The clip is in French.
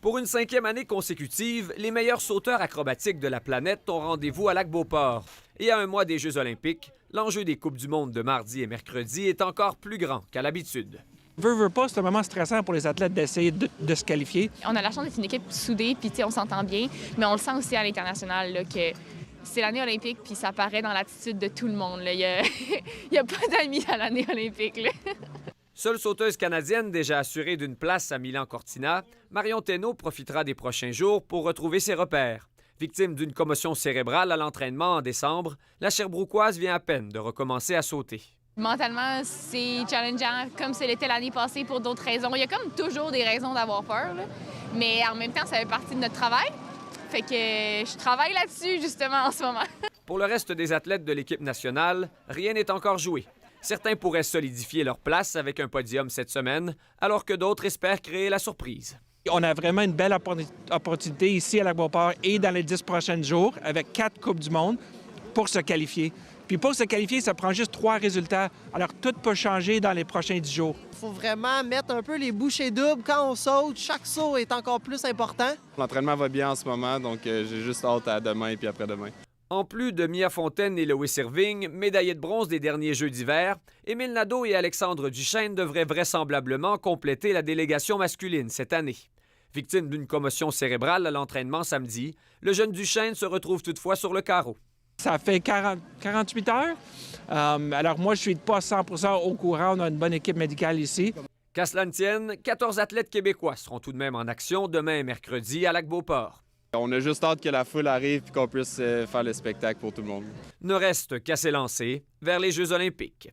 Pour une 5e année consécutive, les meilleurs sauteurs acrobatiques de la planète ont rendez-vous à Lac-Beauport. Et à un mois des Jeux olympiques, l'enjeu des Coupes du monde de mardi et mercredi est encore plus grand qu'à l'habitude. Veux pas, c'est un moment stressant pour les athlètes d'essayer de se qualifier. On a la chance d'être une équipe soudée, puis on s'entend bien, mais on le sent aussi à l'international là, que c'est l'année olympique, puis ça paraît dans l'attitude de tout le monde. Là. Il y a pas d'amis à l'année olympique. Là. Seule sauteuse canadienne déjà assurée d'une place à Milan-Cortina, Marion Thénault profitera des prochains jours pour retrouver ses repères. Victime d'une commotion cérébrale à l'entraînement en décembre, la Sherbrookoise vient à peine de recommencer à sauter. Mentalement, c'est challengeant, comme ce l'était l'année passée pour d'autres raisons. Il y a comme toujours des raisons d'avoir peur, là. Mais en même temps, ça fait partie de notre travail. Fait que je travaille là-dessus, justement, en ce moment. Pour le reste des athlètes de l'équipe nationale, rien n'est encore joué. Certains pourraient solidifier leur place avec un podium cette semaine, alors que d'autres espèrent créer la surprise. On a vraiment une belle opportunité ici à Lac-Beauport et dans les 10 prochains jours avec 4 Coupes du monde pour se qualifier. Puis pour se qualifier, ça prend juste 3 résultats. Alors tout peut changer dans les prochains 10 jours. Il faut vraiment mettre un peu les bouchées doubles quand on saute. Chaque saut est encore plus important. L'entraînement va bien en ce moment, donc j'ai juste hâte à demain et puis après-demain. En plus de Mia Fontaine et Lewis Irving, médaillés de bronze des derniers Jeux d'hiver, Émile Nadeau et Alexandre Duchesne devraient vraisemblablement compléter la délégation masculine cette année. Victime d'une commotion cérébrale à l'entraînement samedi, le jeune Duchesne se retrouve toutefois sur le carreau. Ça fait 48 heures. Alors moi, je suis pas 100% au courant. On a une bonne équipe médicale ici. Qu'à cela ne tienne, 14 athlètes québécois seront tout de même en action demain et mercredi à Lac-Beauport. On a juste hâte que la foule arrive et qu'on puisse faire le spectacle pour tout le monde. Ne reste qu'à s'élancer vers les Jeux olympiques.